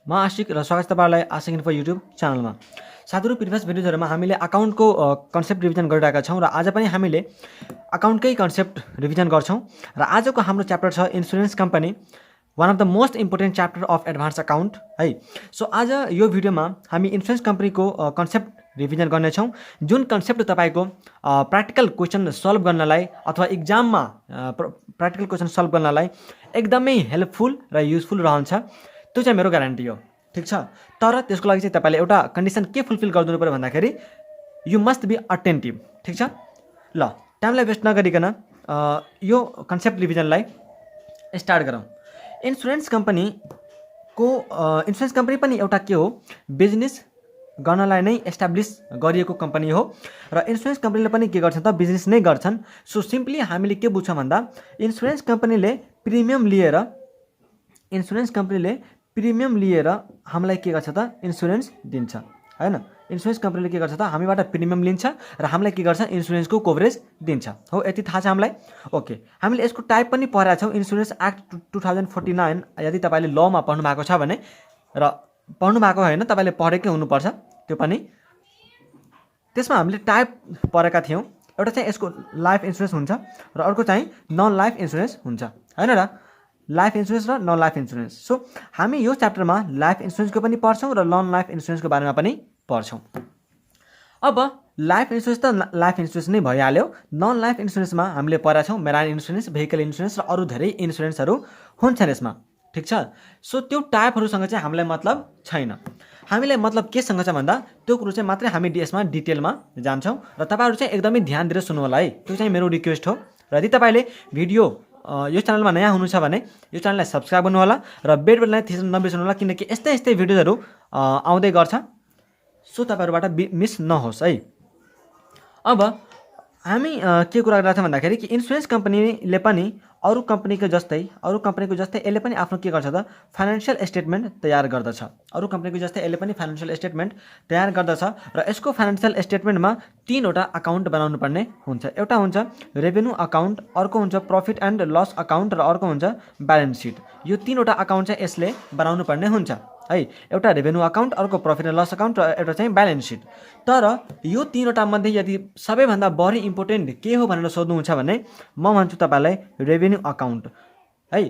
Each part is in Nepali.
म आशिक र स्वागत छ तपाईँलाई आशिक इन्फो युट्युब च्यानलमा। साथीहरू, प्रिभियस भिडियोजहरुमा हामीले अकाउन्टको कन्सेप्ट रिभिजन गरिरहेका छौँ र आज पनि हामीले अकाउन्टकै कन्सेप्ट रिभिजन गर्छौँ र आजको हाम्रो च्याप्टर छ insurance company, one of the most important chapter of advance account है। सो आज यो भिडियोमा हामी इन्स्योरेन्स कम्पनीको कन्सेप्ट रिभिजन गर्नेछौँ, जुन कन्सेप्ट तपाईँको प्र्याक्टिकल क्वेसन सल्भ गर्नलाई अथवा इक्जाममा प्र्याक्टिकल क्वेसन सल्भ गर्नलाई एकदमै हेल्पफुल र युजफुल रहन्छ। त्यो चाहिँ मेरो ग्यारेन्टी हो, ठिक छ। तर त्यसको लागि चाहिँ तपाईँले एउटा कन्डिसन के फुलफिल गरिदिनु पऱ्यो भन्दाखेरि यु मस्ट बी अटेन्टिभ, ठिक छ। ल, टाइमलाई वेस्ट नगरिकन यो कन्सेप्ट रिभिजनलाई स्टार्ट गरौँ। इन्स्योरेन्स कम्पनी पनि एउटा के हो, बिजनेस गर्नलाई नै एस्टाब्लिस गरिएको कम्पनी हो र इन्स्योरेन्स कम्पनीले पनि के गर्छन् त, बिजनेस नै गर्छन्। सो सिम्पली हामीले के बुझ्छौँ भन्दा इन्स्योरेन्स कम्पनीले प्रिमियम लिएर हामीलाई के गर्छ त, इन्स्योरेन्स दिन्छ हैन। इन्स्योरेन्स कम्पनीले के गर्छ त, हामीबाट प्रिमियम लिन्छ र हामीलाई के गर्छ, इन्स्योरेन्सको कभरेज दिन्छ। हो, यति थाहा छ हामीलाई। ओके, हामीले यसको टाइप पनि पढेका छौँ, इन्स्योरेन्स एक्ट 2049। यदि तपाईँले लमा पढ्नु भएको छ भने र पढ्नु भएको होइन, तपाईँले पढेकै हुनुपर्छ त्यो पनि। त्यसमा हामीले टाइप पढेका थियौँ। एउटा चाहिँ यसको लाइफ इन्स्योरेन्स हुन्छ र अर्को चाहिँ नन लाइफ इन्स्योरेन्स हुन्छ हैन र, लाइफ इन्स्योरेन्स र नन लाइफ इन्स्योरेन्स। सो हामी यो च्याप्टरमा लाइफ इन्स्योरेन्सको पनि पढ्छौँ र नन लाइफ इन्स्योरेन्सको बारेमा पनि पढ्छौँ। अब लाइफ इन्स्योरेन्स त लाइफ इन्स्योरेन्स नै भइहाल्यो। नन लाइफ इन्स्योरेन्समा हामीले पढेका छौँ मेराइन इन्स्योरेन्स, भेहिकल इन्स्योरेन्स र अरू धेरै इन्स्योरेन्सहरू हुन्छन् यसमा, ठिक छ। सो त्यो टाइपहरूसँग चाहिँ हामीलाई मतलब छैन। हामीलाई मतलब केसँग छ भन्दा त्यो कुरो चाहिँ मात्रै हामी यसमा डिटेलमा जान्छौँ र तपाईँहरू चाहिँ एकदमै ध्यान दिएर सुन्नु होला है, त्यो चाहिँ मेरो रिक्वेस्ट हो। र यदि तपाईँले भिडियो यो च्यानलमा नयाँ हुनुहुन्छ भने यो च्यानललाई सब्सक्राइब गर्नु होला र बेल बटनलाई थिच्न नबिर्सनु होला, किनकि यस्तै भिडियोहरू आउँदै गर्छ। सो तपाईँहरूबाट मिस नहोस् है। अब हामी के कुरा गरिरहेको छौँ भन्दाखेरि कि इन्स्योरेन्स कम्पनीले पनि अरू कम्पनीको जस्तै यसले पनि आफ्नो के गर्छ त, फाइनेन्सियल स्टेटमेन्ट तयार गर्दछ। अरू कम्पनीको जस्तै यसले पनि फाइनेन्सियल स्टेटमेन्ट तयार गर्दछ र यसको फाइनेन्सियल स्टेटमेन्टमा 3वटा अकाउन्ट बनाउनु पर्ने हुन्छ। एउटा हुन्छ रेभेन्यू अकाउन्ट, अर्को हुन्छ प्रफिट एन्ड लस अकाउन्ट र अर्को हुन्छ ब्यालेन्स सिट। यो 3वटा अकाउन्ट चाहिँ यसले बनाउनु पर्ने हुन्छ है। एउटा रेभेन्यू अकाउन्ट, अर्को प्रफिट एन्ड लस अकाउन्ट र एउटा चाहिँ ब्यालेन्स सिट। तर यो 3वटा मध्ये यदि सबैभन्दा बढी इम्पोर्टेन्ट के हो भनेर सोध्नुहुन्छ भने म भन्छु तपाईँलाई रेभेन्यू अकाउन्ट है।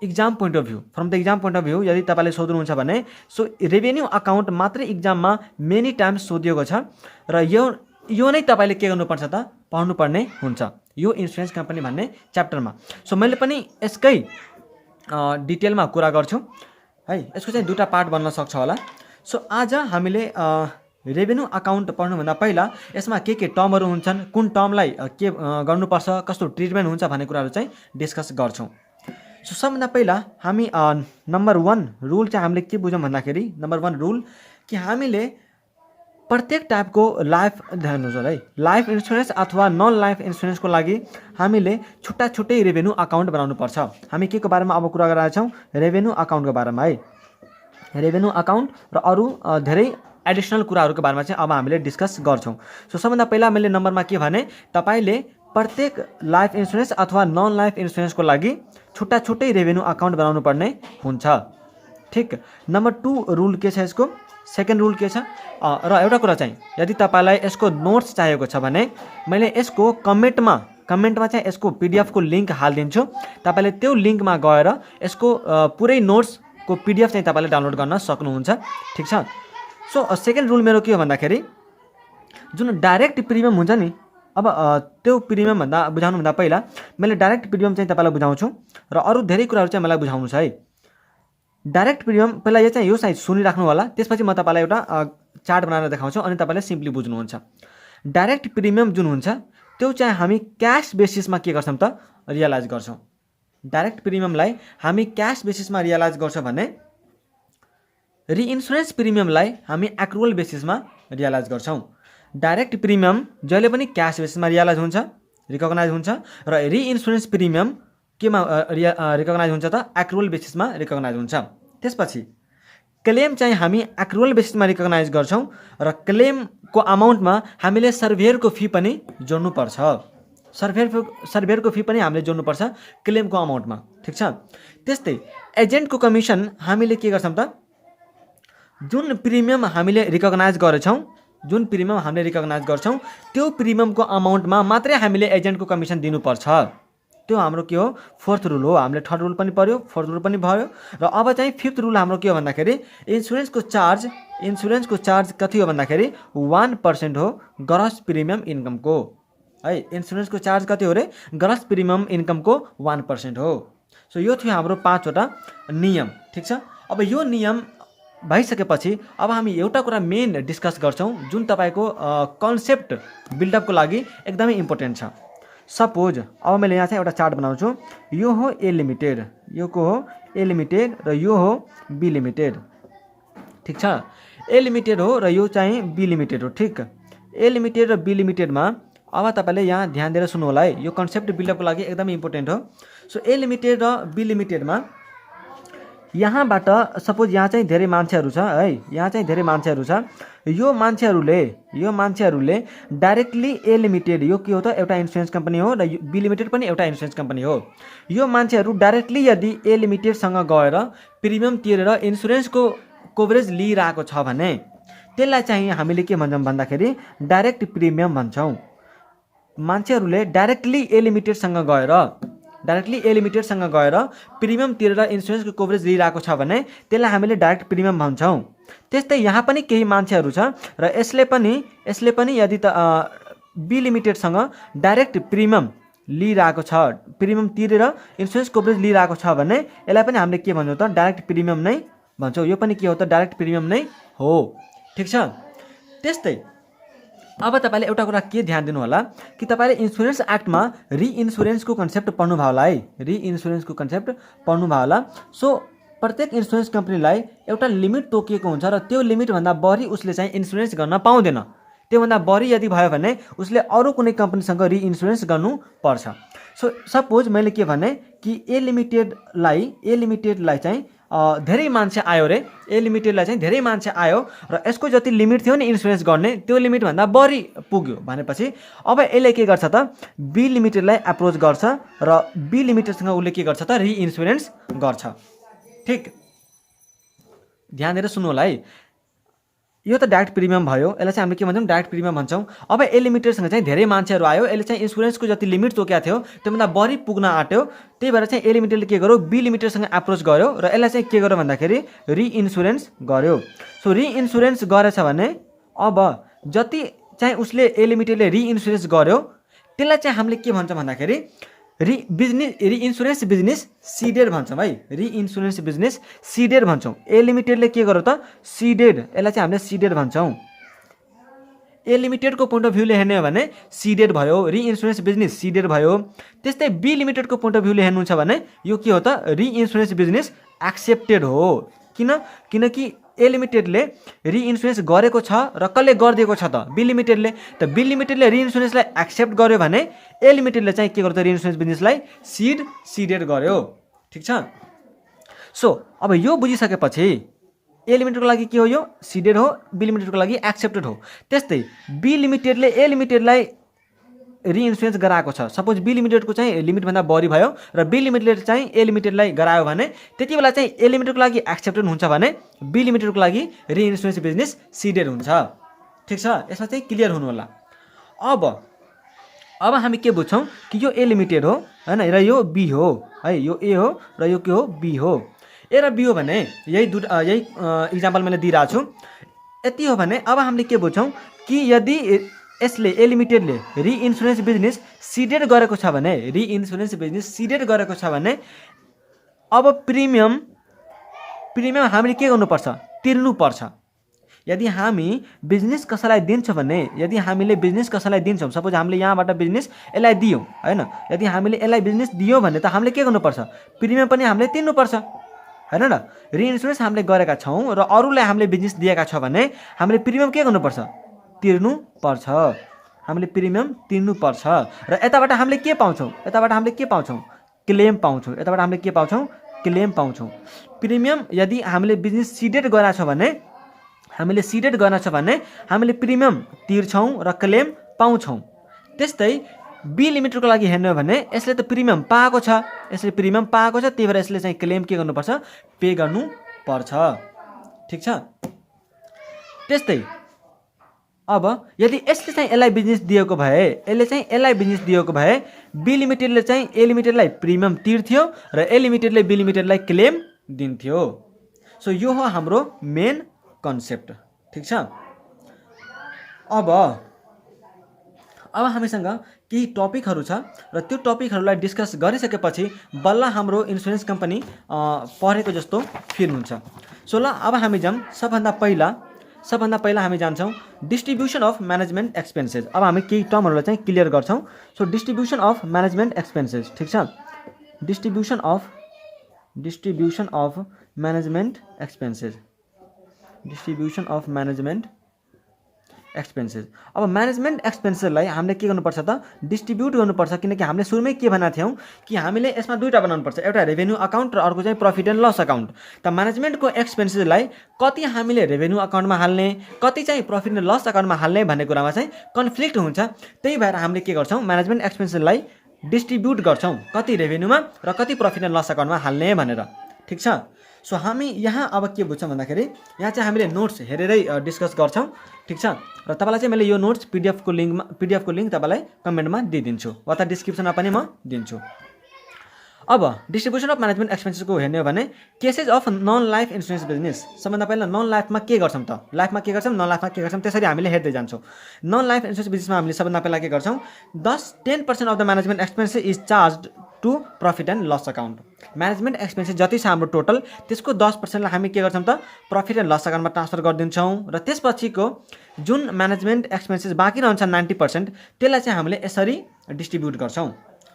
Exam point of view, from the exam point of view यदि तपाईँले सोध्नुहुन्छ भने सो रेभेन्यू अकाउन्ट मात्रै इक्जाममा मेनी टाइम्स सोधिएको छ र यो नै तपाईँले के गर्नुपर्छ त, पढ्नुपर्ने हुन्छ यो इन्स्योरेन्स कम्पनी भन्ने च्याप्टरमा। सो मैले पनि यसकै डिटेलमा कुरा गर्छु है। यसको चाहिँ 2टा पार्ट बन्न सक्छ होला। सो आज हामीले रेभेन्यू अकाउन्ट पढ्नुभन्दा पहिला यसमा के टर्महरू हुन्छन्, कुन टर्मलाई के गर्नुपर्छ, कस्तो ट्रिटमेन्ट हुन्छ भन्ने कुराहरू चाहिँ डिस्कस गर्छौँ। सो सबभन्दा पहिला हामी नम्बर 1 रुल चाहिँ हामीले के बुझौँ भन्दाखेरि, नम्बर 1 रुल कि हामीले प्रत्येक टाइपको लाइफ इन्स्योरेन्स अथवा नन लाइफ इन्स्योरेन्सको लागि हामीले छुट्टै रेभेन्यू अकाउन्ट बनाउनुपर्छ। हामी के को बारेमा अब कुरा गरिरहेका छौँ, रेभेन्यू अकाउन्टको बारेमा है। रेभेन्यू अकाउन्ट र अरू धेरै एडिसनल कुराहरूको बारेमा चाहिँ अब हामीले डिस्कस गर्छौँ। सो सबभन्दा पहिला मैले नम्बरमा के भने, तपाईँले प्रत्येक लाइफ इन्स्योरेन्स अथवा नन लाइफ इन्स्योरेन्सको लागि छुट्टै रेभेन्यू अकाउन्ट बनाउनु पर्ने हुन्छ, ठिक। नम्बर 2 रुल के छ यसको, सेकेन्ड रुल के छ र एउटा कुरा चाहिँ यदि तपाईँलाई यसको नोट्स चाहिएको छ भने मैले यसको कमेन्टमा चाहिँ यसको PDF को लिङ्क हालिदिन्छु। तपाईँले त्यो लिङ्कमा गएर यसको पुरै नोट्सको PDF चाहिँ तपाईँले डाउनलोड गर्न सक्नुहुन्छ, ठिक छ। सो सेकेन्ड रुल मेरो के हो भन्दाखेरि जुन डाइरेक्ट प्रिमियम हुन्छ नि, अब त्यो प्रिमियम बुझाउनुभन्दा पहिला मैले डाइरेक्ट प्रिमियम चाहिँ तपाईँलाई बुझाउँछु र अरू धेरै कुराहरू चाहिँ मलाई बुझाउनु छ है। डाइरेक्ट प्रिमियम पहिला यो चाहिँ सुनिराख्नु होला, त्यसपछि म तपाईँलाई एउटा चार्ट बनाएर देखाउँछु अनि तपाईँले सिम्पली बुझ्नुहुन्छ। डाइरेक्ट प्रिमियम जुन हुन्छ त्यो चाहिँ हामी क्यास बेसिसमा के गर्छौँ त, रियलाइज गर्छौँ। डाइरेक्ट प्रिमियमलाई हामी क्यास बेसिसमा रियलाइज गर्छौँ भने रिइन्स्योरेन्स प्रिमियमलाई हामी एक्रुअल बेसिसमा रियलाइज गर्छौँ। डाइरेक्ट प्रिमियम जहिले पनि क्यास बेसिसमा रिकगनाइज हुन्छ र रिइन्स्योरेन्स प्रिमियम केमा रिकगनाइज हुन्छ त, एक्रुअल बेसिसमा रिकगनाइज हुन्छ। त्यसपछि क्लेम चाहिँ हामी एक्रुअल बेसिसमा रिकगनाइज गर्छौँ र क्लेमको अमाउन्टमा हामीले सर्भेयरको फी पनि जोड्नुपर्छ। सर्भेयरको फी पनि हामीले जोड्नुपर्छ क्लेमको अमाउन्टमा, ठिक छ। त्यस्तै एजेन्टको कमिसन हामीले के गर्छौँ त, जुन प्रिमियम हामीले रिकगनाइज गरेछौँ त्यो प्रिमियमको अमाउन्टमा मात्रै हामीले एजेन्टको कमिसन दिनुपर्छ। त्यो हाम्रो के हो, फोर्थ रुल हो। हामीले थर्ड रुल पनि पढ्यो, फोर्थ रुल पनि भयो, र अब चाहिँ फिफ्थ रुल हाम्रो के हो भन्दाखेरि इन्सुरेन्सको चार्ज कति हो भन्दाखेरि 1% हो ग्रस प्रिमियम इन्कमको है। इन्सुरेन्सको चार्ज कति हो रे, ग्रस प्रिमियम इन्कमको 1% हो। सो यो थियो हाम्रो 5वटा नियम, ठिक छ। अब यो नियम भइसकेपछि अब हामी एउटा कुरा मेन डिस्कस गर्छौँ जुन तपाईँको कन्सेप्ट बिल्डअपको लागि एकदमै इम्पोर्टेन्ट छ। सपोज अब मैले यहाँ चाहिँ एउटा चार्ट बनाउँछु, यो हो ए लिमिटेड, यो को हो ए लिमिटेड र यो हो बी लिमिटेड, ठिक छ। ए लिमिटेड हो र यो चाहिँ बी लिमिटेड हो, ठिक। ए लिमिटेड र बी लिमिटेडमा अब तपाईँले यहाँ ध्यान दिएर सुन्नु होला है, यो कन्सेप्ट बिल्डअपको लागि एकदमै इम्पोर्टेन्ट हो। सो ए लिमिटेड र बी लिमिटेडमा यहाँबाट सपोज यहाँ चाहिँ धेरै मान्छेहरू छ है, यहाँ चाहिँ धेरै मान्छेहरू छ। यो मान्छेहरूले डाइरेक्टली ए लिमिटेड, यो के हो त एउटा इन्सुरेन्स कम्पनी हो, र बी लिमिटेड पनि एउटा इन्सुरेन्स कम्पनी हो। यो मान्छेहरू डाइरेक्टली यदि ए लिमिटेडसँग गएर प्रिमियम तिरेर इन्सुरेन्सको कभरेज लिइरहेको छ भने त्यसलाई चाहिँ हामीले के भन्छौँ भन्दाखेरि डाइरेक्ट प्रिमियम भन्छौँ। मान्छेहरूले डाइरेक्टली ए लिमिटेडसँग गएर प्रिमियम तिरेर इन्सुरेन्सको कभरेज लिइरहेको छ भने त्यसलाई हामीले डाइरेक्ट प्रिमियम भन्छौँ। त्यस्तै यहाँ पनि केही मान्छेहरू छ र यसले पनि यदि त बी लिमिटेडसँग डाइरेक्ट प्रिमियम लिइरहेको छ, प्रिमियम तिरेर इन्सुरेन्स कभरेज लिइरहेको छ भने यसलाई पनि हामीले के भन्छौँ त डाइरेक्ट प्रिमियम नै भन्छौँ। यो पनि के हो त डाइरेक्ट प्रिमियम नै हो, ठिक छ। त्यस्तै अब तपाईँले एउटा कुरा के ध्यान दिनु होला कि तपाईँले इन्सुरेन्स एक्टमा रिइन्सुरेन्सको कन्सेप्ट पढ्नु भयो होला है, सो प्रत्येक इन्सुरेन्स कम्पनीलाई एउटा लिमिट तोकिएको हुन्छ र त्यो लिमिटभन्दा बढी उसले चाहिँ इन्सुरेन्स गर्न पाउँदैन। त्योभन्दा बढी यदि भयो भने उसले अरू कुनै कम्पनीसँग रिइन्सुरेन्स गर्नुपर्छ। सो सपोज मैले के भने कि ए लिमिटेडलाई चाहिँ धेरै मान्छे आयो रे, ए लिमिटेडलाई चाहिँ धेरै मान्छे आयो र यसको जति लिमिट थियो नि इन्सुरेन्स गर्ने त्यो लिमिटभन्दा बढी पुग्यो भनेपछि अब यसले के गर्छ त बी लिमिटेडलाई एप्रोच गर्छ र बी लिमिटेडसँग उसले के गर्छ त रिइन्सुरेन्स गर्छ, ठिक। ध्यान दिएर सुन्नु होला है, यो त डाइरेक्ट प्रिमियम भयो, यसलाई चाहिँ हामीले के भन्छौँ डाइरेक्ट प्रिमियम भन्छौँ। अब ए लिमिटेडसँग चाहिँ धेरै मान्छेहरू आयो, यसले चाहिँ इन्सुरेन्सको जति लिमिट तोकेको थियो त्योभन्दा बढी पुग्न आँट्यो, त्यही भएर चाहिँ ए लिमिटेडले के गर्यो बी लिमिटेडसँग एप्रोच गर्यो र यसलाई चाहिँ के गर्यो भन्दाखेरि रिइन्सुरेन्स गर्यो। सो रिइन्सुरेन्स गरेछ भने अब जति चाहिँ उसले ए लिमिटेडले रिइन्सुरेन्स गर्यो त्यसलाई चाहिँ हामीले के भन्छौँ भन्दाखेरि रिइन्सुरेन्स बिजनेस सिडेड भन्छौँ है, रिइन्सुरेन्स बिजनेस सिडेड भन्छौँ। ए लिमिटेडले के गर्यो त सिडेड, यसलाई चाहिँ हामीले सिडेड भन्छौँ। ए लिमिटेडको पोइन्ट अफ भ्यूले हेर्ने हो भने सिडेड भयो, रिइन्सुरेन्स बिजनेस सिडेड भयो। त्यस्तै बी लिमिटेडको पोइन्ट अफ भ्यूले हेर्नुहुन्छ भने यो के हो त रिइन्सुरेन्स बिजनेस एक्सेप्टेड हो। किनकि ए लिमिटेडले रिइन्सुरेन्स गरेको छ र कसले गरिदिएको छ त बी लिमिटेडले। त बी लिमिटेडले रिइन्सुरेन्सलाई एक्सेप्ट गर्यो भने ए लिमिटेडले चाहिँ के गर्यो त रिइन्सुरेन्स बिजनेसलाई सिडेड गर्यो, ठिक छ। सो अब यो बुझिसकेपछि ए लिमिटेडको लागि के हो यो सिडेड हो, बी लिमिटेडको लागि एक्सेप्टेड हो। त्यस्तै बी लिमिटेडले ए लिमिटेडलाई रिइन्सुरेन्स गराएको छ, सपोज बी लिमिटेडको चाहिँ लिमिटभन्दा बढी भयो र बी लिमिटेडले चाहिँ ए लिमिटेडलाई गरायो भने त्यति बेला चाहिँ ए लिमिटेडको लागि एक्सेप्टेड हुन्छ भने बी लिमिटेडको लागि रिइन्सुरेन्स बिजनेस सिडेड हुन्छ, ठिक छ। यसमा चाहिँ क्लियर हुनु होला। अब हामी के बुझ्छौँ कि यो ए लिमिटेड हो हैन र यो बी हो है, यो ए हो र यो के हो बी हो। ए र बी हो भने यही इक्जाम्पल मैले दिइरहेको छु, यति हो भने अब हामीले के बुझ्छौँ कि यदि यसले ए लिमिटेडले रिइन्सुरेन्स बिजनेस सिडेड गरेको छ भने अब प्रिमियम हामीले के गर्नुपर्छ तिर्नुपर्छ। यदि हामी बिजनेस कसैलाई दिन्छौँ भने सपोज हामीले यहाँबाट बिजनेस यसलाई दियौँ हैन, यदि हामीले यसलाई बिजनेस दियौँ भने त हामीले के गर्नुपर्छ प्रिमियम पनि हामीले तिर्नुपर्छ हैन र। रिइन्सुरेन्स हामीले गरेका छौँ र अरूलाई हामीले बिजनेस दिएका छ भने हामीले प्रिमियम के गर्नुपर्छ तिर्नुपर्छ, हामीले प्रिमियम तिर्नुपर्छ। र यताबाट हामीले के पाउँछौँ क्लेम पाउँछौँ। प्रिमियम यदि हामीले बिजनेस सिडेड गरेका छ भने हामीले प्रिमियम तिर्छौँ र क्लेम पाउँछौँ। त्यस्तै बी लिमिटेडको लागि हेर्नु हो भने यसले त प्रिमियम पाएको छ, त्यही भएर यसले चाहिँ क्लेम के गर्नुपर्छ पे गर्नुपर्छ, ठिक छ। त्यस्तै अब यदि यसले चाहिँ यसलाई बिजनेस दिएको भए यसले चाहिँ यसलाई बिजनेस दिएको भए बी लिमिटेडले चाहिँ ए लिमिटेडलाई प्रिमियम तिर्थ्यो र ए लिमिटेडले बी लिमिटेडलाई क्लेम दिन्थ्यो। सो यो हो हाम्रो मेन कन्सेप्ट। ठिक छ। अब हामीसँग केही टपिकहरू छ र त्यो टपिकहरूलाई डिस्कस गरिसकेपछि बल्ल हाम्रो इन्सुरेन्स कम्पनी पढेको जस्तो फिल हुन्छ। सो ल अब हामी जाऊँ सबभन्दा पहिला हामी जान्छौँ डिस्ट्रिब्युसन अफ म्यानेजमेन्ट एक्सपेन्सेस। अब हामी केही टर्महरूलाई चाहिँ क्लियर गर्छौँ। So distribution of management expenses. ठिक छ। Distribution of management expenses. Distribution of management expenses. अब म्यानेजमेन्ट एक्सपेन्सेसलाई हामीले के गर्नुपर्छ त डिस्ट्रिब्युट गर्नुपर्छ, किनकि हामीले सुरुमै के भनेको थियौँ कि हामीले यसमा दुईवटा बनाउनुपर्छ, एउटा रेभेन्यू अकाउन्ट र अर्को चाहिँ प्रफिट एन्ड लस अकाउन्ट। त म्यानेजमेन्टको एक्सपेन्सेसलाई कति हामीले रेभेन्यू अकाउन्टमा हाल्ने कति चाहिँ प्रफिट एन्ड लस अकाउन्टमा हाल्ने भन्ने कुरामा चाहिँ कन्फ्लिक्ट हुन्छ। त्यही भएर हामीले के गर्छौँ म्यानेजमेन्ट एक्सपेन्सेसलाई डिस्ट्रिब्युट गर्छौँ, कति रेभेन्यूमा र कति प्रफिट एन्ड लस अकाउन्टमा हाल्ने भनेर। ठिक छ। सो हामी यहाँ अब के बुझ्छौँ भन्दाखेरि यहाँ चाहिँ हामीले नोट्स हेरेरै डिस्कस गर्छौँ। ठिक छ। र तपाईँलाई चाहिँ मैले यो नोट्स पिडिएफको लिङ्क तपाईँलाई कमेन्टमा दिइदिन्छु वा त डिस्क्रिप्सनमा पनि म दिन्छु। अब डिस्ट्रिब्युसन अफ म्यानेजमेन्ट एक्सपेन्सेसको हेर्ने हो भने cases of non life insurance business. सबभन्दा पहिला नन लाइफमा के गर्छौँ त लाइफमा के गर्छौँ नन लाइफमा के गर्छौँ त्यसरी हामीले हेर्दै जान्छौँ। नन लाइफ इन्सुरेन्स बिजनेसमा हामीले सबभन्दा पहिला के गर्छौँ 10% of the management expenses is charge to profit and loss account. Management expenses जति छ हाम्रो टोटल त्यसको 10%लाई हामी के गर्छौँ त प्रफिट एन्ड लस अकाउन्टमा ट्रान्सफर गरिदिन्छौँ र त्यसपछिको जुन म्यानेजमेन्ट एक्सपेन्सेस बाँकी रहन्छ 90% त्यसलाई चाहिँ हामीले यसरी डिस्ट्रिब्युट गर्छौँ।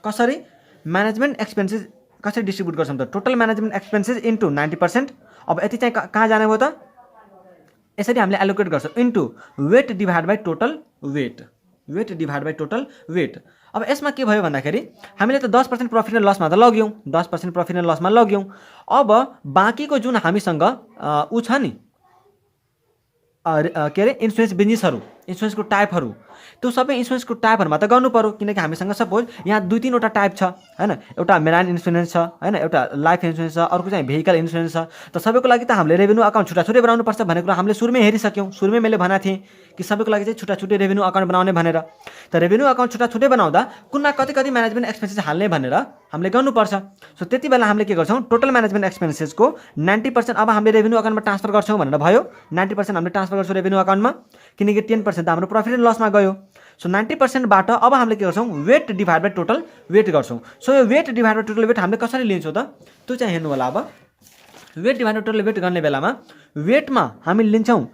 कसरी म्यानेजमेन्ट एक्सपेन्सेस कसरी डिस्ट्रिब्युट गर्छौँ त टोटल म्यानेजमेन्ट एक्सपेन्सेस इन्टु 90%। अब यति चाहिँ कहाँ जाने भयो त यसरी हामीले एलोकेट गर्छौँ into weight divide by total weight. अब यसमा के भयो भन्दाखेरि हामीले त 10% प्रफिट एन्ड लसमा त लग्यौँ 10% प्रफिट एन्ड लसमा लग्यौँ। अब बाँकीको जुन हामीसँग ऊ छ नि के अरे इन्सुरेन्स बिजनेसहरू इन्सुरेन्सको टाइपहरू त्यो सबै इन्सुरेन्सको टाइपहरूमा त गर्नु पर्यो, किनकि हामीसँग सपोज यहाँ 2-3वटा टाइप छ हैन। एउटा मेराइन इन्सुरेन्स छ हैन, एउटा लाइफ इन्सुरेन्स छ, अर्को चाहिँ भेहिकल इन्सुरेन्स छ। त सबैको लागि त हामीले रेभेन्यू अकाउन्ट छुट्टा बनाउनु पर्छ भन्ने कुरा हामीले सुरुमै हेरिसक्यौँ। सुरुमै मैले भनेको थिएँ कि सबैको लागि चाहिँ छुट्टा रेभेन्यू अकाउन्ट बनाउने भनेर। त रेभेन्यू अकाउन्ट छुट्टा बनाउँदा कुनमा कति म्यानेजमेन्ट एक्सपेन्सेस हाल्ने भनेर हामीले गर्नुपर्छ। सो त्यति बेला हामीले के गर्छौँ टोटल म्यानेजमेन्ट एक्सपेन्सेसको 90% अब हामीले रेभेन्यू अकाउन्टमा ट्रान्सफर गर्छौँ भनेर भयो। 90% हामीले ट्रान्सफर गर्छौँ रेभेन्यू अकाउन्टमा, किनकि 10% त हाम्रो प्रफिट एन्ड लसमा गयो। सो 90%बाट अब हामीले के गर्छौँ weight divide by total weight गर्छौँ। सो यो weight divide by total weight हामीले कसरी लिन्छौँ त त्यो चाहिँ हेर्नु होला। अब weight divide by total weight गर्ने बेलामा वेटमा हामी लिन्छौँ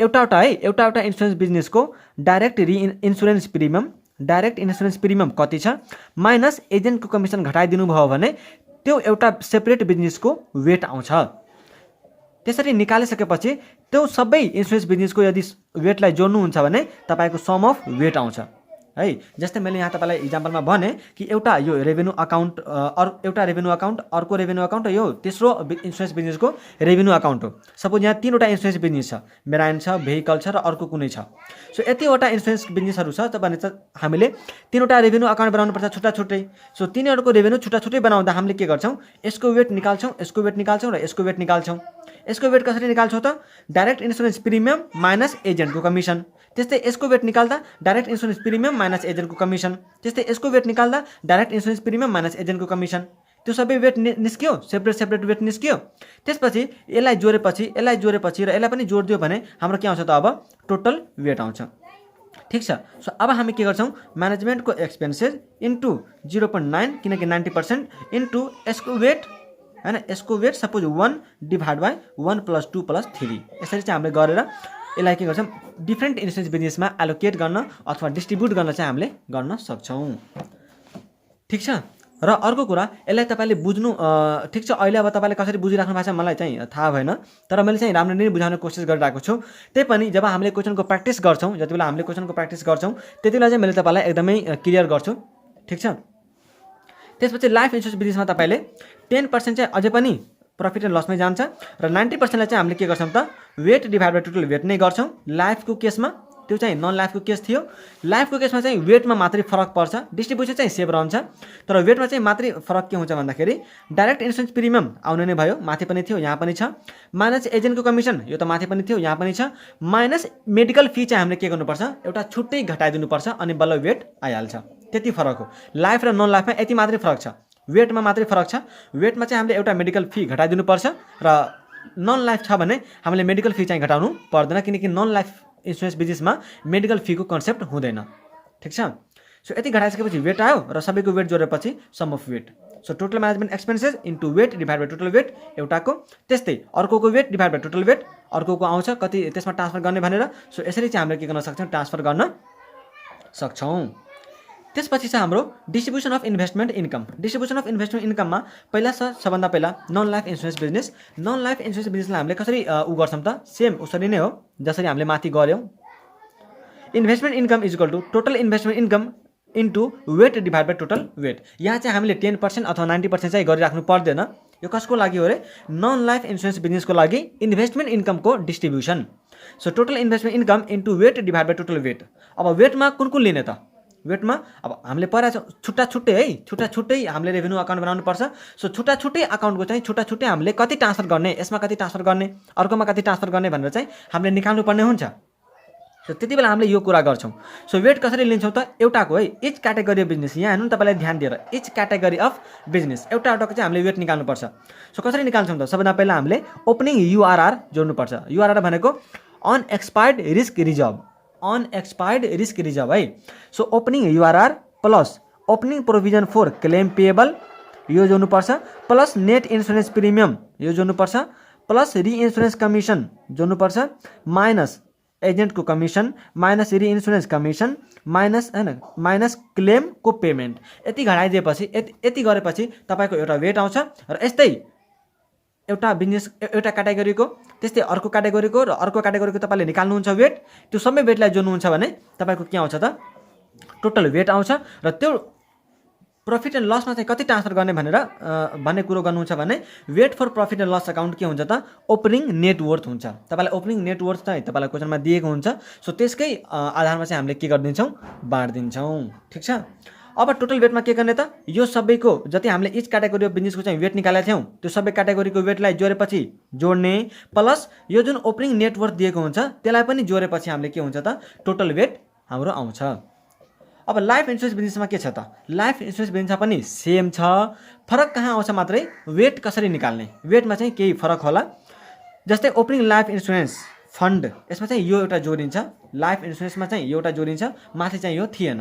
एउटा इन्सुरेन्स बिजनेसको डाइरेक्ट इन्सुरेन्स प्रिमियम कति छ माइनस एजेन्टको कमिसन घटाइदिनु भयो भने त्यो एउटा सेपरेट बिजनेसको वेट आउँछ। त्यसरी निकालिसकेपछि त्यो सबै इन्सुरेन्स बिजनेसको यदि वेटलाई जोड्नुहुन्छ भने तपाईँको सम अफ वेट आउँछ है। जस्तै मैले यहाँ तपाईँलाई इक्जाम्पलमा भने कि एउटा यो रेभेन्यू अकाउन्ट एउटा रेभेन्यू अकाउन्ट अर्को रेभेन्यू अकाउन्ट यो तेस्रो इन्सुरेन्स बिजनेसको रेभेन्यू अकाउन्ट हो। सपोज यहाँ 3वटा इन्सुरेन्स बिजनेस छ, मेराइन छ, भेहिकल छ र अर्को कुनै छ। सो यतिवटा इन्सुरेन्स बिजनेसहरू छ त भने त हामीले 3वटा रेभेन्यू अकाउन्ट बनाउनुपर्छ छुट्टै। सो तिनीहरूको रेभेन्यू छुट्टै बनाउँदा हामीले के गर्छौँ यसको वेट निकाल्छौँ र यसको वेट निकाल्छौँ। यसको वेट कसरी निकाल्छौँ त डाइरेक्ट इन्सुरेन्स प्रिमियम माइनस एजेन्टको कमिसन। त्यस्तै यसको वेट निकाल्दा डाइरेक्ट इन्सुरेन्स प्रिमियम माइनस एजेन्टको कमिसन। त्यस्तै यसको वेट निकाल्दा डाइरेक्ट इन्सुरेन्स प्रिमियम माइनस एजेन्टको कमिसन। त्यो सबै वेट निस्क्यो, सेपरेट वेट निस्क्यो। त्यसपछि यसलाई जोडेपछि र यसलाई पनि जोडिदियो भने हाम्रो के आउँछ त अब टोटल वेट आउँछ। ठिक छ। सो अब हामी के गर्छौँ म्यानेजमेन्टको एक्सपेन्सेस इन्टु 0.9 किनकि 90% इन्टु यसको वेट हैन। यसको वेट सपोज 1 डिभाइड बाई 1 + 2 + 3 यसरी चाहिँ हामीले गरेर यसलाई के गर्छौँ डिफ्रेन्ट इन्सुरेन्स बिजनेसमा एलोकेट गर्न अथवा डिस्ट्रिब्युट गर्न चाहिँ हामीले गर्न सक्छौँ। ठिक छ। र अर्को कुरा यसलाई तपाईँले बुझ्नु ठिक छ। अहिले अब तपाईँले कसरी बुझिराख्नु भएको छ मलाई चाहिँ थाहा भएन, तर मैले चाहिँ राम्ररी बुझाउने कोसिस गरिरहेको छु। त्यही पनि जब हामीले क्वेसनको प्र्याक्टिस गर्छौँ जति बेला हामीले क्वेसनको प्र्याक्टिस गर्छौँ त्यति बेला चाहिँ मैले तपाईँलाई एकदमै क्लियर गर्छु। ठिक छ। त्यसपछि लाइफ इन्सुरेन्स बिजनेसमा तपाईँले 10% चाहिँ अझै पनि प्रफिट एन्ड लसमै जान्छ र 90%लाई चाहिँ हामीले के गर्छौँ त weight divide by total weight नै गर्छौँ लाइफको केसमा त्यो चाहिँ नन लाइफको केस थियो। लाइफको केसमा चाहिँ वेटमा मात्रै फरक पर्छ, डिस्ट्रिब्युसन चाहिँ सेम रहन्छ, तर वेटमा चाहिँ मात्रै फरक के हुन्छ भन्दाखेरि डाइरेक्ट इन्सुरेन्स प्रिमियम आउने नै भयो, माथि पनि थियो यहाँ पनि छ, माइनस एजेन्टको कमिसन यो त माथि पनि थियो यहाँ पनि छ, माइनस मेडिकल फी चाहिँ हामीले के गर्नुपर्छ एउटा छुट्टै घटाइदिनुपर्छ अनि बल्ल वेट आइहाल्छ। त्यति फरक हो। लाइफ र नन लाइफमा यति मात्रै फरक छ, वेटमा मात्रै फरक छ। वेटमा चाहिँ हामीले एउटा मेडिकल फी घटाइदिनुपर्छ र नन लाइफ छ भने हामीले मेडिकल फी चाहिँ घटाउनु पर्दैन, किनकि नन लाइफ इन्सुरेन्स बिजनेसमा मेडिकल फीको कन्सेप्ट हुँदैन। ठिक छ। सो यति घटाइसकेपछि वेट आयो र सबैको वेट जोडेपछि sum of weight. So total management expenses into weight divide by total weight एउटाको, त्यस्तै अर्कोको weight divide by total weight अर्कोको आउँछ कति त्यसमा ट्रान्सफर गर्ने भनेर। सो यसरी चाहिँ हामीले के गर्न सक्छौँ ट्रान्सफर गर्न सक्छौँ। त्यसपछि छ हाम्रो distribution of investment income. Distribution of investment इन्कममा पहिला सबभन्दा पहिला non life insurance business. Non life insurance बिजनेसलाई हामीले कसरी गर्छौँ त सेम उसरी नै हो जसरी हामीले माथि गऱ्यौँ। Investment income is equal to total investment income into weight divide by total weight. यहाँ चाहिँ हामीले 10% अथवा 90% चाहिँ गरिराख्नु पर्दैन। यो कसको लागि हो अरे नन लाइफ इन्सुरेन्स बिजनेसको लागि इन्भेस्टमेन्ट इन्कमको distribution. So total investment income into weight divide by total weight. अब वेटमा कुन कुन लिने त वेटमा अब हामीले पढाएको छुट्टा छुट्टै है, छुट्टा छुट्टै हामीले रेभेन्यू अकाउन्ट बनाउनु पर्छ। सो छुट्टा छुट्टै अकाउन्टको चाहिँ छुट्टा छुट्टै हामीले कति ट्रान्सफर गर्ने, यसमा कति ट्रान्सफर गर्ने, अर्कोमा कति ट्रान्सफर गर्ने भनेर चाहिँ हामीले निकाल्नु पर्ने हुन्छ। सो त्यति बेला हामीले यो कुरा गर्छौँ। सो वेट कसरी लिन्छौँ त एउटाको है इच क्याटेगोरी अफ बिजनेस। यहाँ हेर्नु तपाईँलाई ध्यान दिएर इच क्याटेगोरी अफ बिजनेस एउटाको चाहिँ हामीले वेट निकाल्नुपर्छ। सो कसरी निकाल्छौँ त सबभन्दा पहिला हामीले ओपनिङ युआरआर जोड्नुपर्छ। युआरआर भनेको unexpired risk reserve, unexpired risk reserve है। So opening URR plus opening provision for claim payable यो जोड्नुपर्छ, प्लस नेट इन्सुरेन्स प्रिमियम यो जोड्नुपर्छ, प्लस रिइन्सुरेन्स कमिसन जोड्नुपर्छ, माइनस एजेन्टको commission, minus reinsurance commission, minus हैन माइनस क्लेमको पेमेन्ट। यति घटाइदिएपछि यति गरेपछि तपाईँको एउटा वेट आउँछ र यस्तै एउटा बिजनेस एउटा क्याटेगोरीको त्यस्तै अर्को क्याटेगोरीको र अर्को क्याटेगोरीको तपाईँले निकाल्नुहुन्छ वेट। त्यो सबै वेटलाई जोड्नुहुन्छ भने तपाईँको के आउँछ त टोटल वेट आउँछ र त्यो प्रफिट एन्ड लसमा चाहिँ कति ट्रान्सफर गर्ने भनेर भन्ने कुरो गर्नुहुन्छ भने weight for profit and loss account के हुन्छ त ओपनिङ नेटवर्थ हुन्छ। तपाईँलाई ओपनिङ नेटवर्थ चाहिँ तपाईँलाई क्वेसनमा दिएको हुन्छ। सो त्यसकै आधारमा चाहिँ हामीले के गरिदिन्छौँ बाँडिदिन्छौँ। ठिक छ। अब टोटल वेटमा के गर्ने त यो सबैको जति हामीले इच क्याटेगोरी अफ बिजनेसको चाहिँ वेट निकालेका थियौँ त्यो सबै क्याटेगोरीको वेटलाई जोडेपछि जोड्ने प्लस यो जुन ओपनिङ नेटवर्थ दिएको हुन्छ त्यसलाई पनि जोडेपछि हामीले के हुन्छ त टोटल वेट हाम्रो आउँछ। अब लाइफ इन्सुरेन्स बिजनेसमा के छ त लाइफ इन्सुरेन्स बिजनेसमा पनि सेम छ, फरक कहाँ आउँछ मात्रै वेट कसरी निकाल्ने। वेटमा चाहिँ केही फरक होला। जस्तै ओपनिङ लाइफ इन्सुरेन्स फन्ड यसमा चाहिँ यो एउटा जोडिन्छ, लाइफ इन्सुरेन्समा चाहिँ यो एउटा जोडिन्छ, माथि चाहिँ यो थिएन।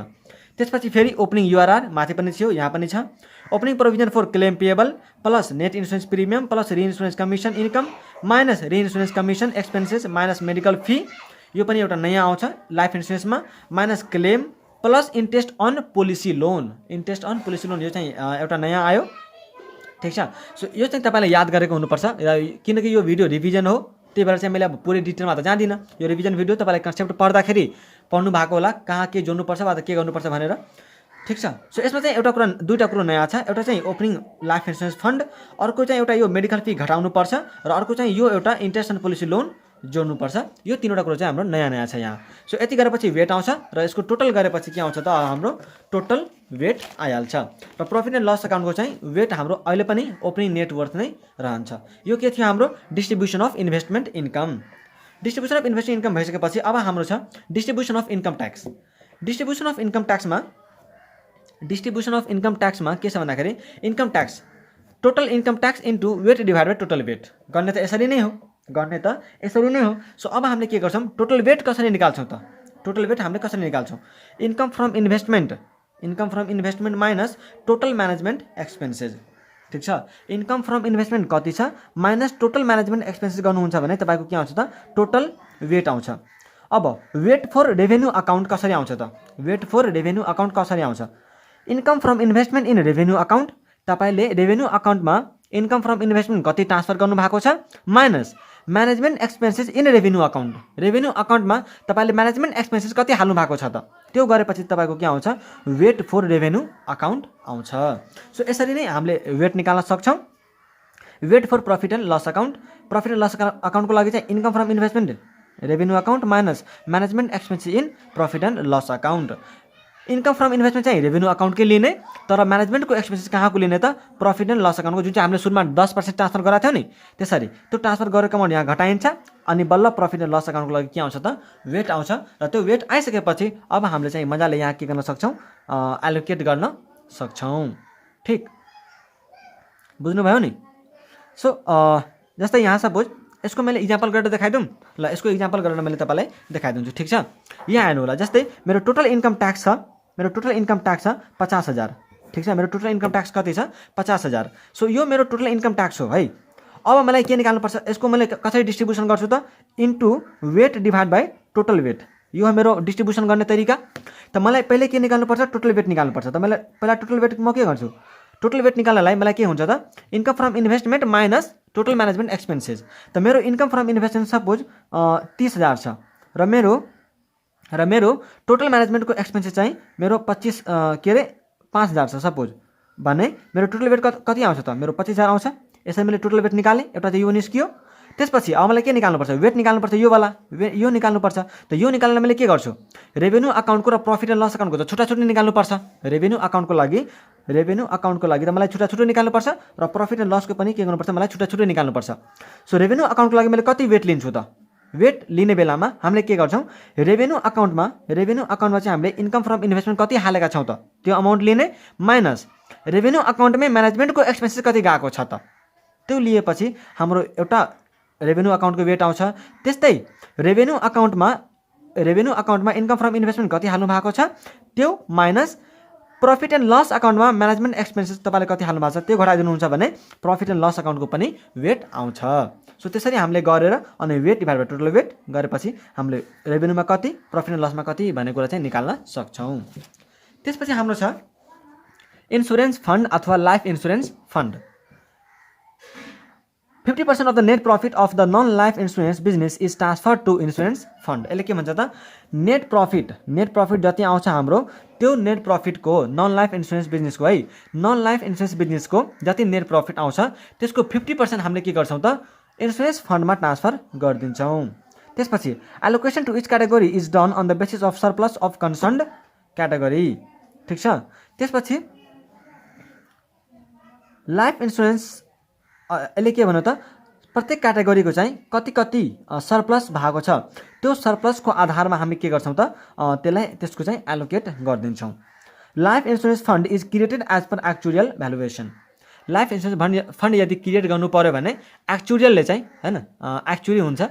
त्यसपछि फेरि ओपनिङ युआरआर माथि पनि थियो यहाँ पनि छ, opening provision for claim payable plus net insurance premium plus reinsurance commission income minus reinsurance commission expenses minus medical fee यो पनि एउटा नयाँ आउँछ लाइफ इन्सुरेन्समा, minus claim plus interest on policy loan. Interest on policy loan यो चाहिँ एउटा नयाँ आयो। ठिक छ। सो यो चाहिँ तपाईँले याद गरेको हुनुपर्छ किनकि यो भिडियो रिभिजन हो, त्यही भएर चाहिँ मैले अब पुरै डिटेलमा त जाँदिनँ। यो रिभिजन भिडियो तपाईँलाई कन्सेप्ट पढ्दाखेरि पढ्नु भएको होला कहाँ के जोड्नुपर्छ वा त के गर्नुपर्छ भनेर। ठिक छ। सो यसमा चाहिँ एउटा कुरा दुईवटा कुरो नयाँ छ। एउटा चाहिँ ओपनिङ लाइफ इन्सुरेन्स फन्ड, अर्को चाहिँ एउटा यो मेडिकल फी घटाउनुपर्छ र अर्को चाहिँ यो एउटा इन्ट्रेस्ट अन पोलिसी लोन जोड्नुपर्छ। यो तीनवटा कुरो चाहिँ हाम्रो नयाँ नयाँ छ यहाँ। सो यति गरेपछि वेट आउँछ र यसको टोटल गरेपछि के आउँछ त हाम्रो टोटल वेट आइहाल्छ। र प्रफिट एन्ड लस अकाउन्टको चाहिँ वेट हाम्रो अहिले पनि ओपनिङ नेटवर्थ नै रहन्छ। यो के थियो हाम्रो distribution of investment income. Distribution of investment income भइसकेपछि अब हाम्रो छ distribution of income tax. Distribution of income ट्याक्समा के छ भन्दाखेरि income tax total income tax into weight divide by total weight गर्ने त यसरी नै हो, गर्ने त यसरी नै हो। सो अब हामीले के गर्छौँ टोटल वेट कसरी निकाल्छौँ त टोटल वेट हामीले कसरी निकाल्छौँ income from investment minus total management expenses. ठिक छ। इन्कम फ्रम इन्भेस्टमेन्ट कति छ माइनस टोटल म्यानेजमेन्ट एक्सपेन्सेस गर्नुहुन्छ भने तपाईँको के आउँछ त टोटल वेट आउँछ। अब वेट फर रेभेन्यू अकाउन्ट कसरी आउँछ त वेट फर रेभेन्यू अकाउन्ट कसरी आउँछ income from investment in revenue account. तपाईँले रेभेन्यू अकाउन्टमा इन्कम फ्रम इन्भेस्टमेन्ट कति ट्रान्सफर गर्नुभएको छ minus management expenses in revenue account. Revenue अकाउन्टमा तपाईँले म्यानेजमेन्ट एक्सपेन्सेस कति हाल्नु भएको छ त त्यो गरेपछि तपाईँको के आउँछ वेट फर रेभेन्यू अकाउन्ट आउँछ। सो यसरी नै हामीले वेट निकाल्न सक्छौँ। Weight for profit and loss account, profit and loss अकाउन्टको लागि चाहिँ income from investment revenue account minus management expenses in profit and loss account. Income from investment चाहिँ रेभेन्यू अकाउन्टकै लिने, तर म्यानेजमेन्टको एक्सपेन्सेस कहाँको लिने त प्रफिट एन्ड लस अकाउन्टको, जुन चाहिँ हामीले सुरुमा 10% ट्रान्सफर गराएको थियौँ नि, त्यसरी त्यो ट्रान्सफर गरेको अमाउन्ट यहाँ घटाइन्छ अनि बल्ल प्रफिट एन्ड लस अकाउन्टको लागि के आउँछ त वेट आउँछ। र त्यो वेट आइसकेपछि अब हामीले चाहिँ मजाले यहाँ के गर्न सक्छौँ, एलोकेट गर्न सक्छौँ। ठिक, बुझ्नुभयो नि। सो जस्तै यहाँ सपोज यसको मैले इक्जाम्पल गरेर देखाइदिउँ ल, यसको इक्जाम्पल गरेर मैले तपाईँलाई देखाइदिन्छु। ठिक छ, यहाँ हेर्नु होला। जस्तै मेरो टोटल इन्कम ट्याक्स छ, मेरो टोटल इन्कम ट्याक्स छ 50,000। ठिक छ, मेरो टोटल इन्कम ट्याक्स कति छ 50,000। सो यो मेरो टोटल इन्कम ट्याक्स हो है। अब मलाई के निकाल्नुपर्छ, यसको मैले कसरी डिस्ट्रिब्युसन गर्छु त into weight divide by total weight. यो हो मेरो डिस्ट्रिब्युसन गर्ने तरिका। त मलाई पहिले के निकाल्नुपर्छ, टोटल वेट निकाल्नुपर्छ। त मैले पहिला टोटल वेट म के गर्छु, टोटल वेट निकाल्नलाई मलाई के हुन्छ त income from investment minus total management expenses. त मेरो इन्कम फ्रम इन्भेस्टमेन्ट सपोज 30,000 छ र मेरो टोटल म्यानेजमेन्टको एक्सपेन्सेस चाहिँ मेरो 5,000 छ सपोज भने मेरो टोटल वेट कति आउँछ त मेरो 25,000 आउँछ। यसरी मैले टोटल वेट निकालेँ, एउटा त यो निस्कियो। त्यसपछि अब मलाई के निकाल्नुपर्छ, वेट निकाल्नुपर्छ, यो वाला यो निकाल्नुपर्छ। त यो निकाल्न मैले के गर्छु, रेभेन्यू अकाउन्टको र प्रफिट एन्ड लस अकाउन्टको त छुट्टा छुट्टै निकाल्नुपर्छ। रेभेन्यू अकाउन्टको लागि त मलाई छुट्टा छुट्टै निकाल्नुपर्छ र प्रफिट एन्ड लसको पनि के गर्नुपर्छ, मलाई छुट्टा छुट्टै निकाल्नुपर्छ। सो रेभेन्यू अकाउन्टको लागि मैले कति वेट लिन्छु त, वेट लिने बेलामा हामीले के गर्छौँ, रेभेन्यू अकाउन्टमा चाहिँ हामीले इन्कम फ्रम इन्भेस्टमेन्ट कति हालेका छौँ त त्यो अमाउन्ट लिने माइनस रेभेन्यू अकाउन्टमै म्यानेजमेन्टको एक्सपेन्सेस कति गएको छ त त्यो लिएपछि हाम्रो एउटा रेभेन्यू अकाउन्टको वेट आउँछ। त्यस्तै रेभेन्यू अकाउन्टमा इन्कम फ्रम इन्भेस्टमेन्ट कति हाल्नु भएको छ त्यो minus profit and loss अकाउन्टमा management expenses तपाईँले कति हाल्नु भएको छ त्यो घटाइदिनुहुन्छ भने प्रफिट एन्ड लस अकाउन्टको पनि वेट आउँछ। सो त्यसरी हामीले गरेर अनि weight divide by total weight गरेपछि हामीले रेभेन्यूमा कति प्रफिट एन्ड लसमा कति भन्ने कुरा चाहिँ निकाल्न सक्छौँ। त्यसपछि हाम्रो छ इन्सुरेन्स फन्ड अथवा life insurance fund. 50% of the net profit of the non-life insurance business is transferred to insurance fund। यसले के भन्छ त नेट प्रफिट जति आउँछ हाम्रो त्यो नेट प्रफिटको नन लाइफ इन्सुरेन्स बिजनेसको है नन लाइफ इन्सुरेन्स बिजनेसको जति नेट प्रफिट आउँछ त्यसको 50% हामीले के गर्छौँ त इन्सुरेन्स फन्डमा ट्रान्सफर गरिदिन्छौँ। त्यसपछि allocation to each category is done on the basis of surplus of concerned category. ठिक छ, त्यसपछि लाइफ इन्सुरेन्स यसले के भन्यो त प्रत्येक क्याटेगोरीको चाहिँ कति कति सरप्लस भएको छ त्यो सरप्लसको आधारमा हामी के गर्छौँ त त्यसको चाहिँ एलोकेट गरिदिन्छौँ। Life insurance fund is created as per actuarial valuation. Life insurance fund यदि क्रिएट गर्नु पऱ्यो भने एक्चुरियलले चाहिँ हैन एक्चुरी हुन्छ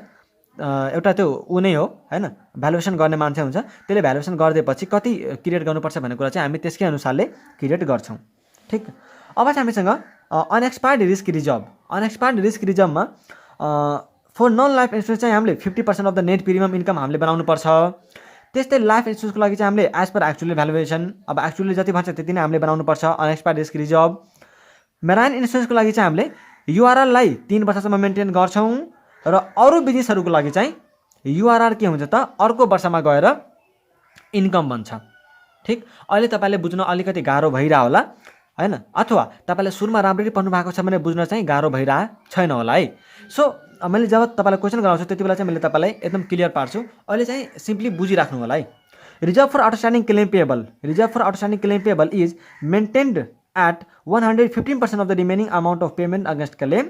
एउटा त्यो ऊ नै हो हैन भ्यालुएसन गर्ने मान्छे हुन्छ त्यसले भ्यालुएसन गरिदिएपछि कति क्रिएट गर्नुपर्छ भन्ने कुरा चाहिँ हामी त्यसकै अनुसारले क्रिएट गर्छौँ। ठिक, अब चाहिँ हामीसँग अनएक्सपायर्ड रिस्क रिजर्भमा फर नन लाइफ इन्सुरेन्स चाहिँ हामीले 50% of the net premium income हामीले बनाउनुपर्छ। त्यस्तै लाइफ इन्सुरेन्सको लागि चाहिँ हामीले एज पर एक्चुअली भ्यालुएसन अब एक्चुअली जति भन्छ त्यति नै हामीले बनाउनुपर्छ अनएक्सपायर्ड रिस्क रिजर्भ। मेराइन इन्सुरेन्सको लागि चाहिँ हामीले युआरआरलाई 3 वर्षसम्म मेन्टेन गर्छौँ र अरू बिजनेसहरूको लागि चाहिँ युआरआर के हुन्छ त अर्को वर्षमा गएर इन्कम बन्छ। ठिक, अहिले तपाईँले बुझ्न अलिकति गाह्रो भइरह होला हैन अथवा तपाईँले सुरुमा राम्ररी पढ्नु भएको छ भने बुझ्न चाहिँ गाह्रो भइरहेको छैन होला है। सो मैले जब तपाईँलाई क्वेसन गराउँछु त्यति बेला चाहिँ मैले तपाईँलाई एकदम क्लियर पार्छु। अहिले चाहिँ सिम्पली बुझिराख्नु होला है। Reserve for outstanding claim payable is maintained at 115% of the remaining amount of payment against claim.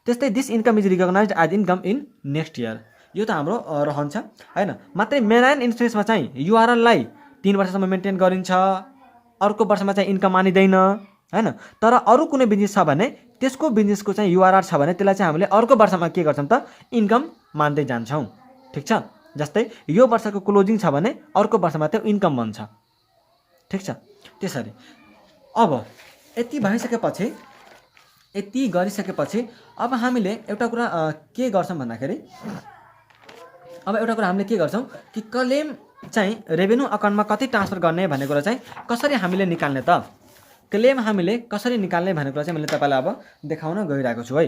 त्यस्तै this income is recognized as income in next year. यो त हाम्रो रहन्छ हैन। मात्रै मेराइन इन्सुरेन्समा चाहिँ युआरएललाई 3 वर्षसम्म मेन्टेन गरिन्छ अर्को वर्षमा चाहिँ इन्कम मानिँदैन हैन। तर अरू कुनै बिजनेस छ भने त्यसको बिजनेसको चाहिँ युआरआर छ भने त्यसलाई चाहिँ हामीले अर्को वर्षमा के गर्छौँ त इन्कम मान्दै जान्छौँ। ठिक छ, जस्तै यो वर्षको क्लोजिङ छ भने अर्को वर्षमा त्यो इन्कम बन्छ। ठिक छ, त्यसरी अब यति गरिसकेपछि अब हामीले एउटा कुरा के गर्छौँ भन्दाखेरि हामीले के गर्छौँ कि क्लेम चाहिँ रेभेन्यू अकाउन्टमा कति ट्रान्सफर गर्ने भन्ने कुरा चाहिँ कसरी हामीले निकाल्ने त क्लेम हामीले कसरी निकाल्ने भन्ने कुरा चाहिँ मैले तपाईँलाई अब देखाउन गइरहेको छु है।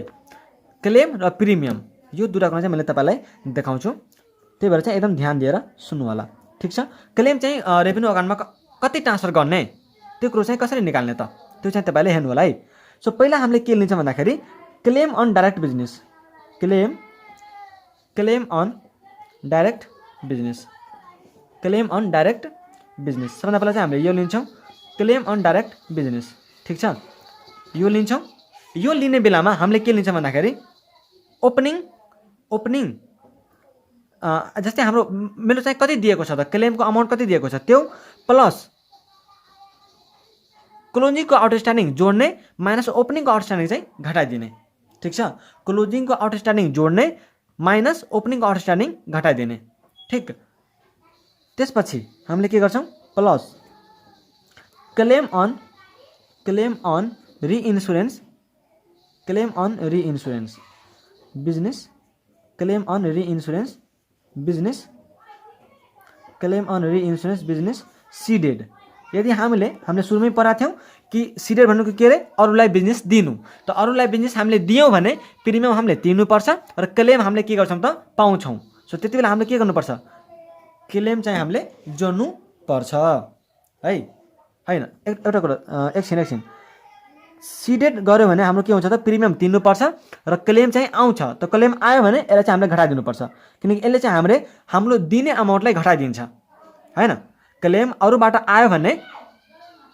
क्लेम र प्रिमियम यो दुईवटा कुरा चाहिँ मैले तपाईँलाई देखाउँछु, त्यही भएर चाहिँ एकदम ध्यान दिएर सुन्नु होला। ठिक छ, क्लेम चाहिँ रेभेन्यू अकाउन्टमा कति ट्रान्सफर गर्ने त्यो कुरो चाहिँ कसरी निकाल्ने त त्यो चाहिँ तपाईँले हेर्नु होला है। सो पहिला हामीले के लिन्छौँ भन्दाखेरि claim on direct business direct business, claim on direct business. सबभन्दा पहिला चाहिँ हामीले यो लिन्छौँ क्लेम अन डाइरेक्ट बिजनेस, ठिक छ। यो लिन्छौँ। यो लिने बेलामा हामीले के लिन्छौँ भन्दाखेरि ओपनिङ जस्तै हाम्रो मेरो चाहिँ कति दिएको छ त, क्लेमको अमाउन्ट कति दिएको छ त्यो प्लस क्लोजिङको आउटस्ट्यान्डिङ जोड्ने माइनस ओपनिङको आउटस्ट्यान्डिङ चाहिँ घटाइदिने, ठिक छ। क्लोजिङको आउटस्ट्यान्डिङ जोड्ने माइनस ओपनिङको आउटस्ट्यान्डिङ घटाइदिने, ठिक। त्यसपछि हामीले के गर्छौँ plus claim on reinsurance business, claim on reinsurance business ceded. यदि हामीले सुरुमै पढाएको थियौँ कि सिडेड भन्नुको के अरे अरूलाई बिजनेस दिनु, त अरूलाई बिजनेस हामीले दियौँ भने प्रिमियम हामीले तिर्नुपर्छ र क्लेम हामीले के गर्छौँ त पाउँछौँ। सो त्यति बेला हामीले के गर्नुपर्छ, क्लेम चाहिँ हामीले जोड्नु पर्छ है, होइन। एउटा कुरा एकछिन सिडेड गऱ्यो भने हाम्रो के हुन्छ त प्रिमियम तिर्नुपर्छ र क्लेम चाहिँ आउँछ, त क्लेम आयो भने यसलाई चाहिँ हामीले घटाइदिनुपर्छ, किनकि यसले चाहिँ हाम्रो दिने अमाउन्टलाई घटाइदिन्छ, होइन। क्लेम अरूबाट आयो भने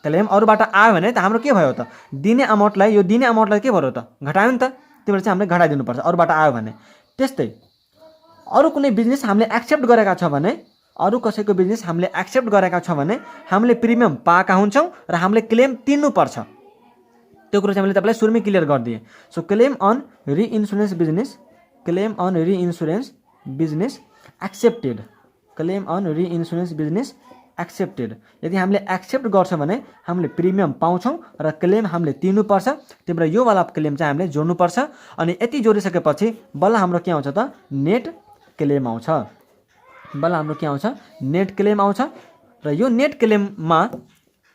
त हाम्रो के भयो त दिने अमाउन्टलाई के भयो त घटायो नि त, त्यो भएर चाहिँ हामीले घटाइदिनुपर्छ अरूबाट आयो भने। त्यस्तै अरू कुनै बिजनेस हामीले एक्सेप्ट गरेका छ भने, अरू कसैको बिजनेस हामीले एक्सेप्ट गरेका छ भने हामीले प्रिमियम पाएका हुन्छौँ र हामीले क्लेम तिर्नुपर्छ। त्यो कुरो चाहिँ मैले तपाईँलाई सुरुमै क्लियर गरिदिएँ। So claim on reinsurance business accepted, claim on reinsurance business accepted. यदि हामीले एक्सेप्ट गर्छौँ भने हामीले प्रिमियम पाउँछौँ र क्लेम हामीले तिर्नुपर्छ, त्यही भएर यो वाला क्लेम चाहिँ हामीले जोड्नुपर्छ। अनि यति जोडिसकेपछि बल्ल हाम्रो के आउँछ त नेट क्लेम आउँछ, नेट क्लेम आउँछ। र यो नेट क्लेममा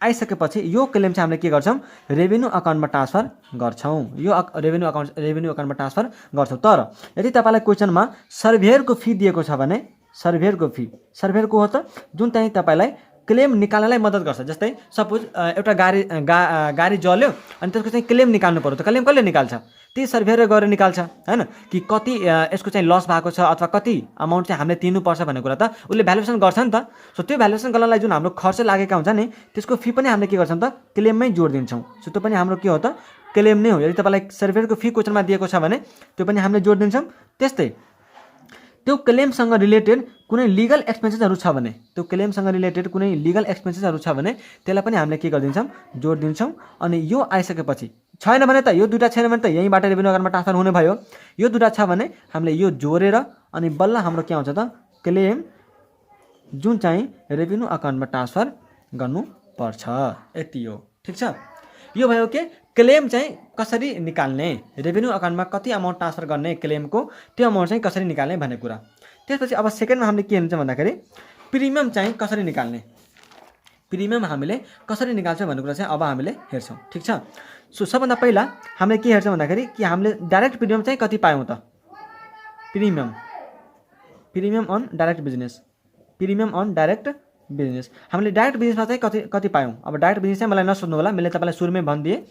आइसकेपछि यो क्लेम चाहिँ हामीले के गर्छौँ रेभेन्यू अकाउन्टमा ट्रान्सफर गर्छौँ, यो रेभेन्यू अकाउन्टमा ट्रान्सफर गर्छौँ। तर यदि तपाईँलाई क्वेसनमा सर्भेयरको फी दिएको छ भने सर्भेयरको हो त जुन चाहिँ तपाईँलाई क्लेम निकाल्नलाई मद्दत गर्छ। जस्तै सपोज एउटा गाडी जल्यो अनि त्यसको चाहिँ क्लेम निकाल्नु पर्यो, त क्लेम कसले निकाल्छ, त्यही सर्भेयर गएर निकाल्छ, होइन। कि कति यसको चाहिँ लस भएको छ अथवा कति अमाउन्ट चाहिँ हामीले तिर्नुपर्छ भन्ने कुरा त उसले भ्यालुएसन गर्छ नि त। सो त्यो भ्यालुएसन गर्नलाई जुन हाम्रो खर्च लागेका हुन्छ नि त्यसको फी पनि हामीले के गर्छौँ त क्लेममै जोडिदिन्छौँ। सो त्यो पनि हाम्रो के हो त क्लेम नै हो। यदि तपाईँलाई सर्भेयरको फी क्वेसनमा दिएको छ भने त्यो पनि हामीले जोडिदिन्छौँ। त्यस्तै त्यो क्लेमसँग रिलेटेड कुनै लिगल एक्सपेन्सेसहरू छ भने त्यसलाई पनि हामीले के गरिदिन्छौँ जोडिदिन्छौँ। अनि यो आइसकेपछि छैन भने त यो दुईवटा छैन भने त यहीँबाट रेभेन्यू अकाउन्टमा ट्रान्सफर हुने भयो। यो दुईवटा छ भने हामीले यो जोडेर अनि बल्ल हाम्रो के आउँछ त क्लेम जुन चाहिँ रेभेन्यू अकाउन्टमा ट्रान्सफर गर्नुपर्छ, यति हो, ठिक छ। यो भयो के क्लेम चाहिँ कसरी निकाल्ने, रेभेन्यू अकाउन्टमा कति अमाउन्ट ट्रान्सफर गर्ने क्लेमको, त्यो अमाउन्ट चाहिँ कसरी निकाल्ने भन्ने कुरा। त्यसपछि अब सेकेन्डमा हामीले के हुन्छ भन्दाखेरि प्रिमियम चाहिँ कसरी निकाल्ने, प्रिमियम हामीले कसरी निकाल्छ भन्ने कुरा चाहिँ अब हामीले हेर्छौँ, ठिक छ। सो सबभन्दा पहिला हामीले के हेर्छौँ भन्दाखेरि कि हामीले डाइरेक्ट प्रिमियम चाहिँ कति पायौँ त, प्रिमियम अन डाइरेक्ट बिजनेस हामीले डाइरेक्ट बिजनेसमा चाहिँ कति पायौँ। अब डाइरेक्ट बिजनेस चाहिँ मलाई नसोध्नु होला, मैले तपाईँलाई सुरुमै भनिदिएँ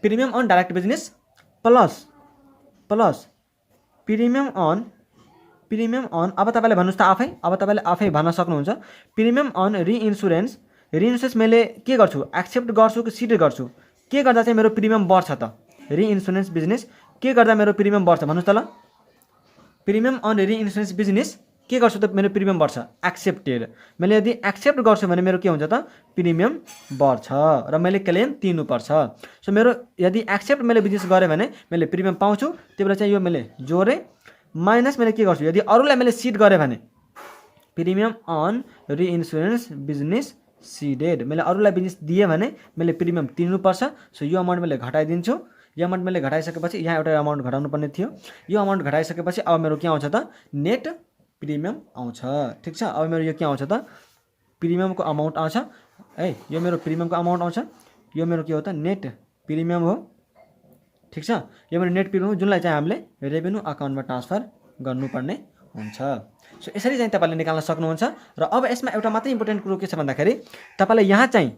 premium on direct business plus premium on अब तपाईँले भन्नुहोस् त आफै भन्न सक्नुहुन्छ प्रिमियम अन रिइन्स्योरेन्स मैले के गर्छु एक्सेप्ट गर्छु कि सिड गर्छु, के गर्दा चाहिँ मेरो प्रिमियम बढ्छ त, रिइन्स्योरेन्स बिजनेस के गर्दा मेरो प्रिमियम बढ्छ भन्नुहोस् त ल। प्रिमियम अन रिइन्स्योरेन्स बिजनेस के गर्छु त मेरो प्रिमियम बढ्छ एक्सेप्टेड। मैले यदि एक्सेप्ट गर्छु भने मेरो के हुन्छ त प्रिमियम बढ्छ र मैले क्लेम तिर्नुपर्छ। सो मेरो यदि एक्सेप्ट मैले बिजनेस गरेँ भने मैले प्रिमियम पाउँछु, त्यही भएर चाहिँ यो मैले जोडेँ माइनस मैले के गर्छु यदि अरूलाई मैले सिड गरेँ भने premium on reinsurance business ceded, मैले अरूलाई बिजनेस दिएँ भने मैले प्रिमियम तिर्नुपर्छ। सो यो अमाउन्ट मैले घटाइदिन्छु, यो अमाउन्ट मैले घटाइसकेपछि यहाँ एउटा अमाउन्ट घटाउनु पर्ने थियो, यो अमाउन्ट घटाइसकेपछि अब मेरो के आउँछ त नेट प्रिमियम आउँछ, ठिक छ। अब मेरो यो के आउँछ त प्रिमियमको अमाउन्ट आउँछ है, यो मेरो प्रिमियमको अमाउन्ट आउँछ, यो मेरो के हो त नेट प्रिमियम हो, ठिक छ। यो मेरो नेट प्रिमियम जुनलाई चाहिँ हामीले रेभेन्यू अकाउन्टमा ट्रान्सफर गर्नुपर्ने हुन्छ। सो यसरी चाहिँ तपाईँले निकाल्न सक्नुहुन्छ। र अब यसमा एउटा मात्रै इम्पोर्टेन्ट कुरो के छ भन्दाखेरि तपाईँलाई यहाँ चाहिँ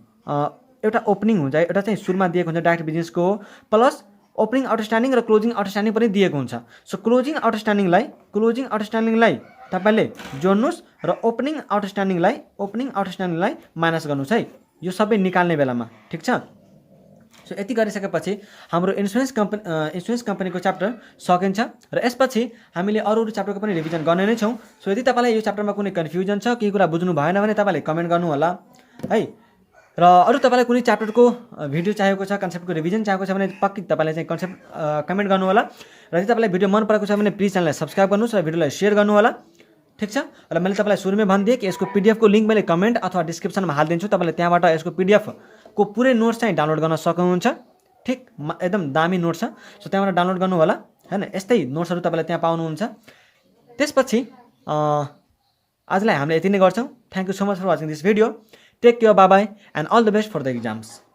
एउटा ओपनिङ हुन्छ, एउटा चाहिँ सुरुमा दिएको हुन्छ डाइरेक्ट बिजनेसको प्लस ओपनिङ आउटस्ट्यान्डिङ र क्लोजिङ आउटस्ट्यान्डिङ पनि दिएको हुन्छ। सो क्लोजिङ आउटस्ट्यान्डिङलाई तपाईँले जोड्नुहोस् र ओपनिङ आउटस्ट्यान्डिङलाई माइनस गर्नुहोस् है, यो सबै निकाल्ने बेलामा। ठिक छ। सो यति गरिसकेपछि हाम्रो इन्सुरेन्स कम्पनीको च्याप्टर सकिन्छ र यसपछि हामीले अरू च्याप्टरको पनि रिभिजन गर्ने नै छौँ। सो यदि तपाईँलाई यो च्याप्टरमा कुनै कन्फ्युजन छ, केही कुरा बुझ्नु भएन भने तपाईँले कमेन्ट गर्नु होला है। र अरू तपाईँलाई कुनै च्याप्टरको भिडियो चाहिएको छ, कन्सेप्टको रिभिजन चाहिएको छ भने पक्कै तपाईँले चाहिँ कमेन्ट गर्नु होला। र यदि तपाईँलाई भिडियो मन परेको छ भने प्लिज च्यानललाई सब्सक्राइब गर्नुहोस् र भिडियोलाई सेयर गर्नु होला। ठिक छ। र मैले तपाईँलाई सुरुमै भनिदिएँ कि यसको पिडिएफको लिङ्क मैले कमेन्ट अथवा डिस्क्रिप्सनमा हालिदिन्छु, तपाईँले त्यहाँबाट यसको पिडिएफको पुरै नोट्स चाहिँ डाउनलोड गर्न सक्नुहुन्छ। ठिक, एकदम दामी नोट छ। सो त्यहाँबाट डाउनलोड गर्नु होला हैन। यस्तै नोट्सहरू तपाईँले त्यहाँ पाउनुहुन्छ। त्यसपछि आजलाई हामीले यति नै गर्छौँ। Thank you so much for watching this video. Take care, bye bye and all the best for the exams.